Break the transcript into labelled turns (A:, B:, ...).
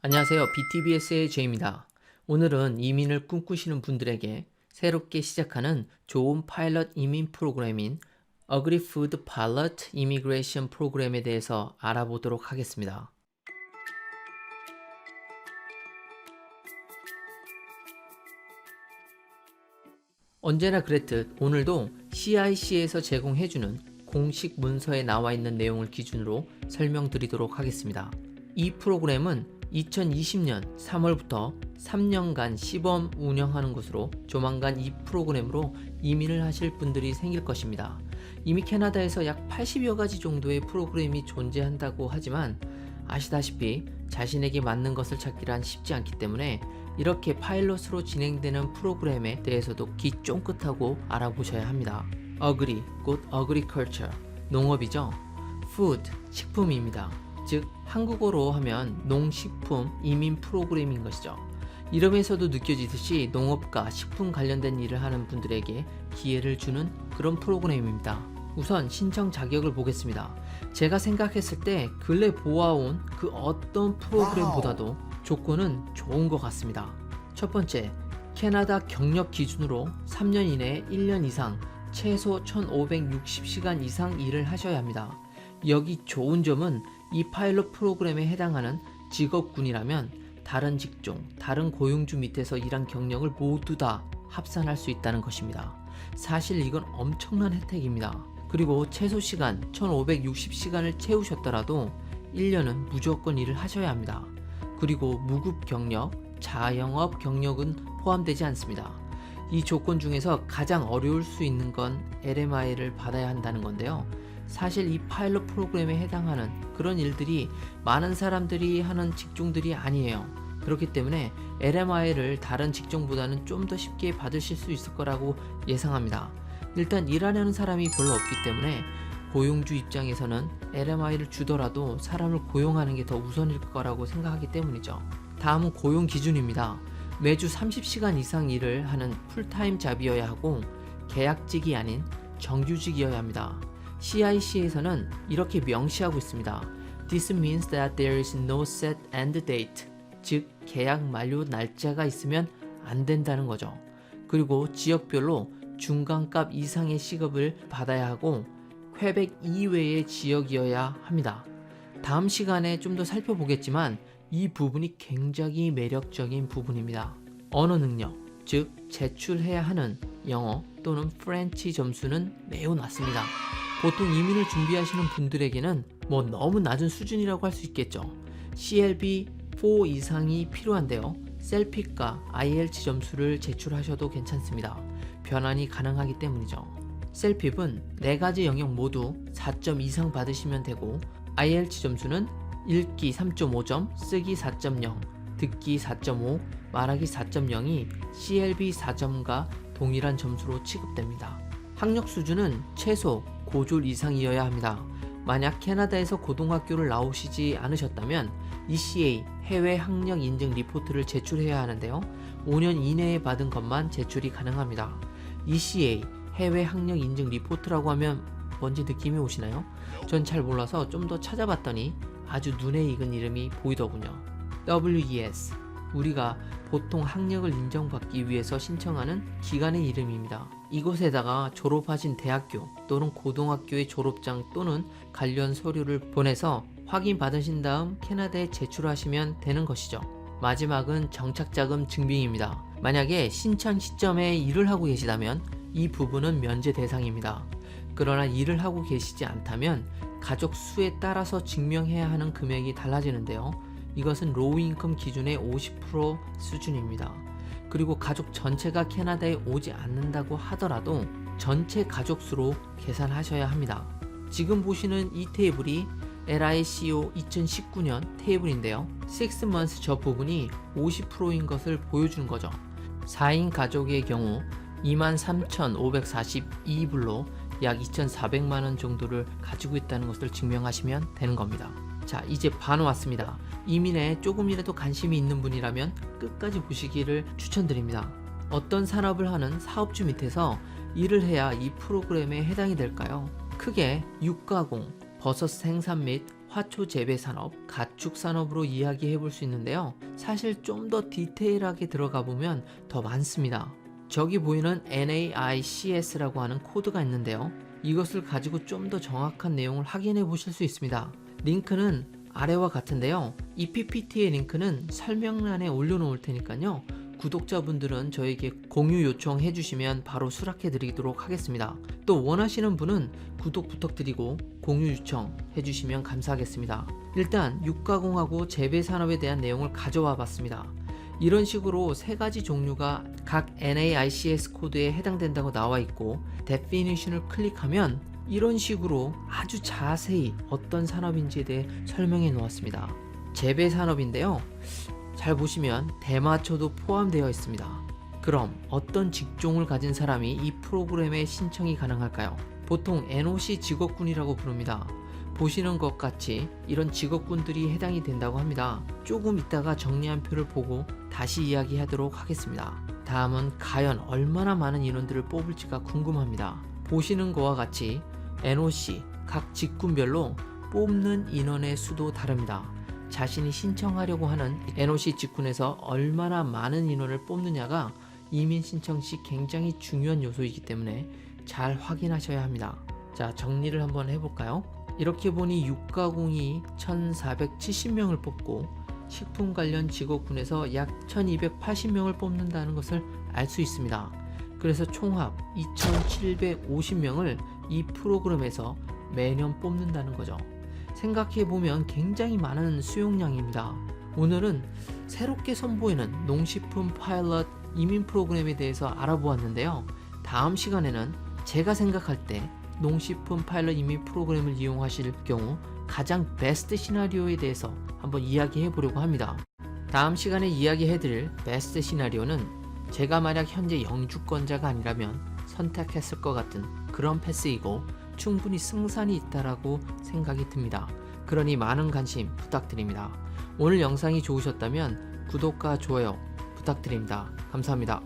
A: 안녕하세요. BTBS의 제이입니다. 오늘은 이민을 꿈꾸시는 분들에게 새롭게 시작하는 좋은 파일럿 이민 프로그램인 Agri-Food Pilot Immigration 프로그램에 대해서 알아보도록 하겠습니다. 언제나 그랬듯 오늘도 CIC에서 제공해주는 공식 문서에 나와 있는 내용을 기준으로 설명드리도록 하겠습니다. 이 프로그램은 2020년 3월부터 3년간 시범 운영하는 것으로 조만간 이 프로그램으로 이민을 하실 분들이 생길 것입니다. 이미 캐나다에서 약 80여 가지 정도의 프로그램이 존재한다고 하지만 아시다시피 자신에게 맞는 것을 찾기란 쉽지 않기 때문에 이렇게 파일럿으로 진행되는 프로그램에 대해서도 귀 쫑긋하고 알아보셔야 합니다. Agri, 곧 Agriculture, 농업이죠. Food, 식품입니다. 즉 한국어로 하면 농식품 이민 프로그램인 것이죠. 이름에서도 느껴지듯이 농업과 식품 관련된 일을 하는 분들에게 기회를 주는 그런 프로그램입니다. 우선 신청 자격을 보겠습니다. 제가 생각했을 때 근래 보아온 그 어떤 프로그램보다도 조건은 좋은 것 같습니다. 첫 번째, 캐나다 경력 기준으로 3년 이내에 1년 이상 최소 1560시간 이상 일을 하셔야 합니다. 여기 좋은 점은 이 파일럿 프로그램에 해당하는 직업군이라면 다른 직종, 다른 고용주 밑에서 일한 경력을 모두 다 합산할 수 있다는 것입니다. 사실 이건 엄청난 혜택입니다. 그리고 최소 시간 1560시간을 채우셨더라도 1년은 무조건 일을 하셔야 합니다. 그리고 무급 경력, 자영업 경력은 포함되지 않습니다. 이 조건 중에서 가장 어려울 수 있는 건 LMI를 받아야 한다는 건데요. 사실 이 파일럿 프로그램에 해당하는 그런 일들이 많은 사람들이 하는 직종들이 아니에요. 그렇기 때문에 LMI를 다른 직종보다는 좀 더 쉽게 받으실 수 있을 거라고 예상합니다. 일단 일하려는 사람이 별로 없기 때문에 고용주 입장에서는 LMI를 주더라도 사람을 고용하는 게 더 우선일 거라고 생각하기 때문이죠. 다음은 고용 기준입니다. 매주 30시간 이상 일을 하는 풀타임 잡이어야 하고 계약직이 아닌 정규직이어야 합니다. CIC에서는 이렇게 명시하고 있습니다. This means that there is no set end date. 즉, 계약 만료 날짜가 있으면 안 된다는 거죠. 그리고 지역별로 중간값 이상의 시급을 받아야 하고 퀘벡 이외의 지역이어야 합니다. 다음 시간에 좀 더 살펴보겠지만 이 부분이 굉장히 매력적인 부분입니다. 언어 능력, 즉 제출해야 하는 영어 또는 프렌치 점수는 매우 낮습니다. 보통 이민을 준비하시는 분들에게는 너무 낮은 수준이라고 할 수 있겠죠. CLB 4 이상이 필요한데요. 셀픽과 IELTS 점수를 제출하셔도 괜찮습니다. 변환이 가능하기 때문이죠. 셀픽은 4가지 영역 모두 4점 이상 받으시면 되고 IELTS 점수는 읽기 3.5점, 쓰기 4.0, 듣기 4.5, 말하기 4.0이 CLB 4점과 동일한 점수로 취급됩니다. 학력 수준은 최소 고졸 이상이어야 합니다. 만약 캐나다에서 고등학교를 나오시지 않으셨다면 ECA 해외 학력 인증 리포트를 제출해야 하는데요. 5년 이내에 받은 것만 제출이 가능합니다. ECA 해외 학력 인증 리포트라고 하면 뭔지 느낌이 오시나요? 전 잘 몰라서 좀 더 찾아봤더니 아주 눈에 익은 이름이 보이더군요. WES, 우리가 보통 학력을 인정받기 위해서 신청하는 기관의 이름입니다. 이곳에다가 졸업하신 대학교 또는 고등학교의 졸업장 또는 관련 서류를 보내서 확인받으신 다음 캐나다에 제출하시면 되는 것이죠. 마지막은 정착자금 증빙입니다. 만약에 신청 시점에 일을 하고 계시다면 이 부분은 면제 대상입니다. 그러나 일을 하고 계시지 않다면 가족 수에 따라서 증명해야 하는 금액이 달라지는데요. 이것은 로우 인컴 기준의 50% 수준입니다. 그리고 가족 전체가 캐나다에 오지 않는다고 하더라도 전체 가족 수로 계산하셔야 합니다. 지금 보시는 이 테이블이 LICO 2019년 테이블인데요. 6 months 저 부분이 50%인 것을 보여주는 거죠. 4인 가족의 경우 23,542불로 약 2,400만원 정도를 가지고 있다는 것을 증명하시면 되는 겁니다. 자, 이제 반 왔습니다. 이민에 조금이라도 관심이 있는 분이라면 끝까지 보시기를 추천드립니다. 어떤 산업을 하는 사업주 밑에서 일을 해야 이 프로그램에 해당이 될까요? 크게 육가공, 버섯 생산 및 화초 재배 산업, 가축 산업으로 이야기해 볼 수 있는데요. 사실 좀 더 디테일하게 들어가 보면 더 많습니다. 저기 보이는 NAICS라고 하는 코드가 있는데요. 이것을 가지고 좀 더 정확한 내용을 확인해 보실 수 있습니다. 링크는 아래와 같은데요. 이 PPT의 링크는 설명란에 올려놓을 테니까요. 구독자분들은 저에게 공유 요청해 주시면 바로 수락해 드리도록 하겠습니다. 또 원하시는 분은 구독 부탁드리고 공유 요청해 주시면 감사하겠습니다. 일단 육가공하고 재배산업에 대한 내용을 가져와 봤습니다. 이런 식으로 세 가지 종류가 각 NAICS 코드에 해당된다고 나와 있고 definition을 클릭하면 이런 식으로 아주 자세히 어떤 산업인지에 대해 설명해 놓았습니다. 재배 산업인데요. 잘 보시면 대마초도 포함되어 있습니다. 그럼 어떤 직종을 가진 사람이 이 프로그램에 신청이 가능할까요? 보통 NOC 직업군이라고 부릅니다. 보시는 것 같이 이런 직업군들이 해당이 된다고 합니다. 조금 이따가 정리한 표를 보고 다시 이야기하도록 하겠습니다. 다음은 과연 얼마나 많은 인원들을 뽑을지가 궁금합니다. 보시는 것과 같이 NOC 각 직군별로 뽑는 인원의 수도 다릅니다. 자신이 신청하려고 하는 NOC 직군에서 얼마나 많은 인원을 뽑느냐가 이민 신청 시 굉장히 중요한 요소이기 때문에 잘 확인하셔야 합니다. 자, 정리를 한번 해볼까요? 이렇게 보니 육가공이 1470명을 뽑고 식품 관련 직업군에서 약 1280명을 뽑는다는 것을 알 수 있습니다. 그래서 총합 2750명을 이 프로그램에서 매년 뽑는다는 거죠. 생각해보면 굉장히 많은 수용량입니다. 오늘은 새롭게 선보이는 농식품 파일럿 이민 프로그램에 대해서 알아보았는데요. 다음 시간에는 제가 생각할 때 농식품 파일럿 이민 프로그램을 이용하실 경우 가장 베스트 시나리오에 대해서 한번 이야기해 보려고 합니다. 다음 시간에 이야기해 드릴 베스트 시나리오는 제가 만약 현재 영주권자가 아니라면 선택했을 것 같은 그런 패스이고 충분히 승산이 있다라고 생각이 듭니다. 그러니 많은 관심 부탁드립니다. 오늘 영상이 좋으셨다면 구독과 좋아요 부탁드립니다. 감사합니다.